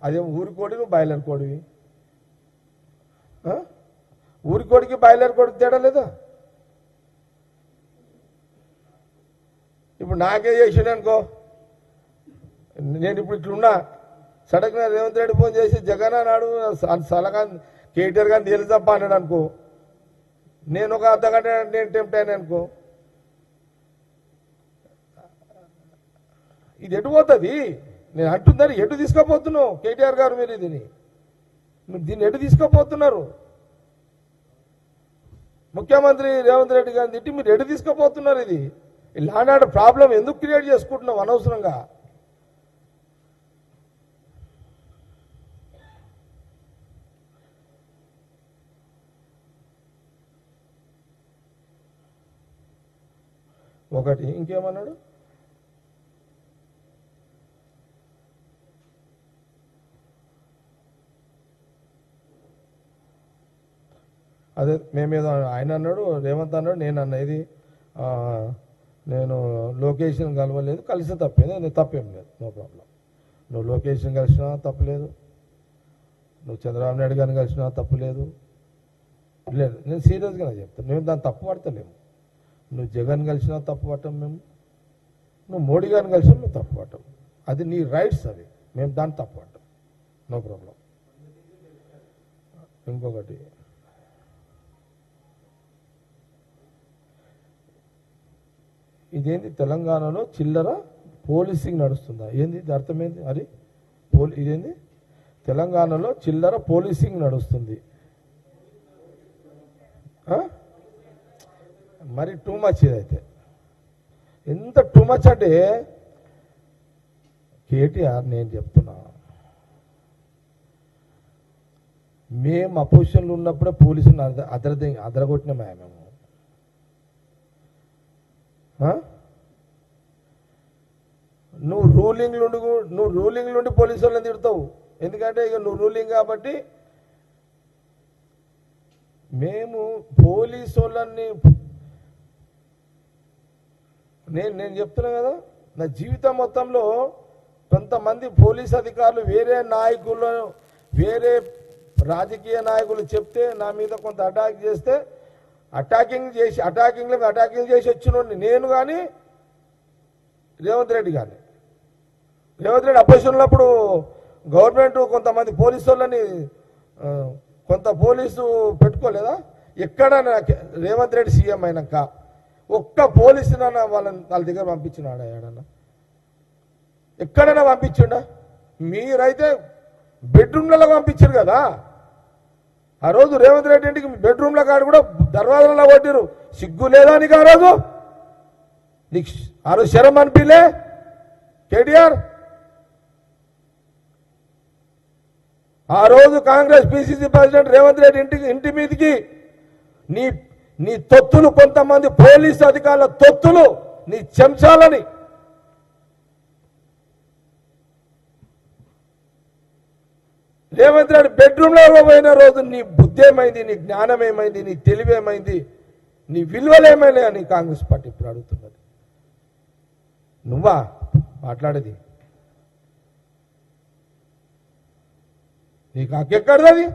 అదే ఊరి కోడి నువ్వు బాయిలర్ కోడివి. ఊరి కోడికి బాయిలర్ కోడికి తేడా లేదా? ఇప్పుడు నాకే చేసిండు అనుకో, నేను ఇప్పుడు ఇట్లున్నా, సడన్గా రేవంత్ రెడ్డి ఫోన్ చేసి జగన్ అన్నాడు సలహా కేటీఆర్ గారిని తెలుసప్ప అన్నాడు అనుకో, నేను ఒక అర్ధగంట నేను టెంప్ట్ అయినా అనుకో, ఇది ఎటు పోతుంది? నేను అంటుందని ఎటు తీసుకోపోతున్నావు కేటీఆర్ గారు? మీరు దీన్ని ఎటు తీసుకోపోతున్నారు? ముఖ్యమంత్రి రేవంత్ రెడ్డి గారిని తిట్టి మీరు ఎటు తీసుకోపోతున్నారు? ఇది ఇలాంటి ప్రాబ్లం ఎందుకు క్రియేట్ చేసుకుంటున్నావు అనవసరంగా? ఒకటి ఇంకేమన్నాడు? అదే మేమేదో ఆయన అన్నాడు, రేవంత్ అన్నాడు, నేను అన్న ఇది నేను లొకేషన్ కలవలేదు, కలిసి తప్పేది, నేను తప్పేం లేదు, నో ప్రాబ్లం. నువ్వు లొకేషన్ కలిసినా తప్పులేదు, నువ్వు చంద్రబాబు నాయుడు గారిని కలిసినా తప్పులేదు. లేదు, నేను సీరియస్గా చెప్తాను, మేము దాన్ని తప్పు పడతలేము. నువ్వు జగన్ కలిసినా తప్పు పట్టం మేము, నువ్వు మోడీ గారిని కలిసినా మేము తప్పు పట్టం. అది నీ రైట్స్, అది మేము దాన్ని తప్పు పట్టం, నో ప్రాబ్లం. ఇంకొకటి ఇదేంది, తెలంగాణలో చిల్లర పోలీసింగ్ నడుస్తుందా? ఏంది ఇది? అర్థమైంది? అది ఇదేంది, తెలంగాణలో చిల్లర పోలీసింగ్ నడుస్తుంది. మరి టూ మచ్ ఇదైతే. ఎంత టూ మచ్ అంటే కేటీఆర్, నేను చెప్తున్నా, మేము అపోజిషన్లో ఉన్నప్పుడే పోలీసులు అదరగొట్టినామా మేము? నువ్వు రూలింగ్ నుండి పోలీసు వాళ్ళని తిడతావు, ఎందుకంటే ఇక నువ్వు రూలింగ్ కాబట్టి. మేము పోలీసు వాళ్ళని నేను చెప్తున్నా కదా, నా జీవితం మొత్తంలో కొంతమంది పోలీస్ అధికారులు వేరే నాయకులు, వేరే రాజకీయ నాయకులు చెప్తే నా మీద కొంత అటాక్ చేస్తే అటాకింగ్ చేసి వచ్చినోడిని నేను కానీ రేవంత్ రెడ్డి కానీ. రేవంత్ రెడ్డి అపోజిషన్ ఉన్నప్పుడు గవర్నమెంట్ కొంతమంది పోలీసు వాళ్ళని కొంత పోలీసు పెట్టుకోలేదా? ఎక్కడ రేవంత్ రెడ్డి సీఎం అయినాక ఒక్క పోలీసునన్నా వాళ్ళ దగ్గర పంపించినాడా? ఏడన్నా ఎక్కడైనా పంపించిండా? మీరైతే బెడ్రూమ్లలో పంపించారు కదా. ఆ రోజు రేవంత్ రెడ్డి ఇంటికి బెడ్రూమ్ల కాడు కూడా దర్వాజాలలో కొట్టిరు. సిగ్గు లేదా నీకు? ఆ రోజు నీకు ఆ రోజు శరం అనిపిలే కేటీఆర్? ఆ రోజు కాంగ్రెస్ పిసిసి ప్రెసిడెంట్ రేవంత్ రెడ్డి ఇంటి మీదకి నీ తొత్తులు, కొంతమంది పోలీసు అధికారుల తొత్తులు, నీ చెంచాలని రేవంత్ రెడ్డి బెడ్రూమ్లో పోయిన రోజు నీ బుద్ధి ఏమైంది? నీ జ్ఞానం ఏమైంది? నీ తెలివి ఏమైంది? నీ విలువలు ఏమైనా అని కాంగ్రెస్ పార్టీ ఇప్పుడు అడుగుతున్నది. నువ్వా మాట్లాడేది? నీకు హక్కెక్కడది?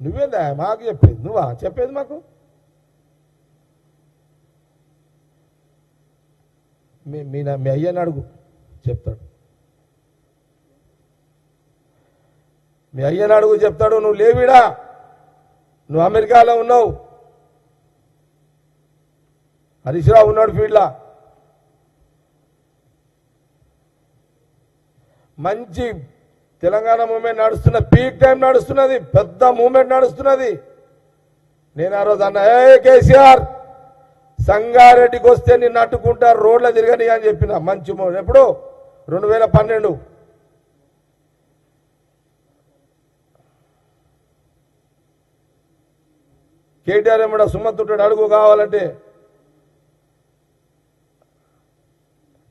నువ్వేందా మాకు చెప్పేది? నువ్వా చెప్పేది మాకు? మీ అయ్యని అడుగు, చెప్తాడు. మీ అయ్యని అడుగు, చెప్తాడు. నువ్వు లేవిడా, నువ్వు అమెరికాలో ఉన్నావు, హరీష్ రావు ఉన్నాడు ఫీల్డ్లా. మంచి తెలంగాణ మూవ్మెంట్ నడుస్తున్న, పీక్ టైం నడుస్తున్నది, పెద్ద మూవ్మెంట్ నడుస్తున్నది. నేను ఆ రోజు అన్నా, కేసీఆర్ సంగారెడ్డికి వస్తే నిన్ను అట్టుకుంటారు, రోడ్ల తిరగని అని చెప్పిన. మంచి ఎప్పుడు 2012. కేటీఆర్ ఏమన్నా సుమంతుంటాడు అడుగు కావాలంటే.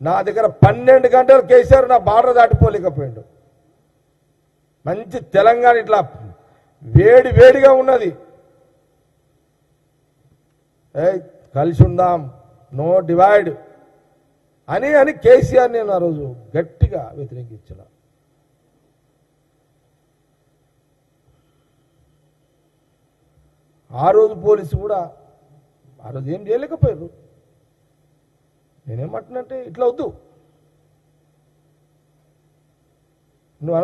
నా దగ్గర 12 గంటలు కేసీఆర్ నా బార్డర్ దాటిపోలేకపోయాడు. మంచి తెలంగాణ ఇట్లా వేడిగా ఉన్నది. కలిసి ఉందాం, నో డివైడ్. అని కేసీఆర్ నేను ఆ రోజు గట్టిగా వ్యతిరేకించిన. ఆ రోజు పోలీసు కూడా ఆ రోజు ఏం చేయలేకపోయారు. నేనేమంటున్నంటే ఇట్లా వద్దు, నువ్వు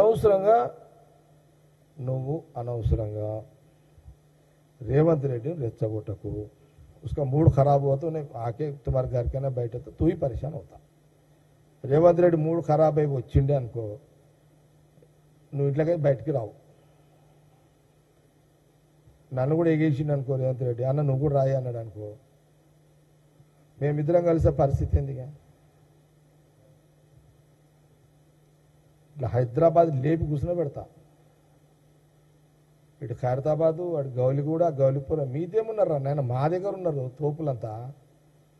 అనవసరంగా रेवंत रेड्डी रेच्चगोटकू, उसका मूड खराब हुआ तो उन्हें आके तुम्हारे घर के ना बैठे तो तू ही परेशान होता. रेवंत रेड्डी मूड खराब है వచ్చిండే అనుకో, నువ్వు ఇట్లాగే బయటికి రావు. నన్ను కూడా ఎగేసిండు అనుకో రేవంత్ రెడ్డి, అన్న నువ్వు కూడా రాయి అన్నాడు అనుకో, మేమిద్దరం కలిసే పరిస్థితి ఎందుగా? ఇట్లా హైదరాబాద్ లేపి కూర్చుని పెడతా. ఇటు ఖైరతాబాదు, అటు గౌలిగూడ, గౌలిపురం, మీదేమున్నారా నాయన, మా దగ్గర ఉన్నారు తోపులంతా.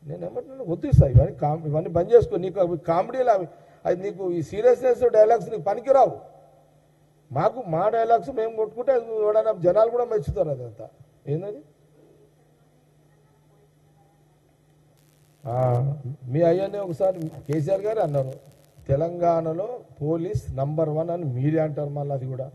నేనేమంటున్నాను వద్దు సార్, ఇవన్నీ బంద్ చేసుకో. నీకు అవి కామెడీలు, అది నీకు ఈ సీరియస్నెస్ డైలాగ్స్ నీకు పనికిరావు. మాకు మా డైలాగ్స్ మేము కొట్టుకుంటే ఎవడైనా జనాలు కూడా మెచ్చుతారు. అదంతా ఏంటది? మీ అయ్యనే ఒకసారి కేసీఆర్ గారు అన్నారు, తెలంగాణలో పోలీస్ నంబర్ 1 అని మీరే అంటారు. మళ్ళీ అది కూడా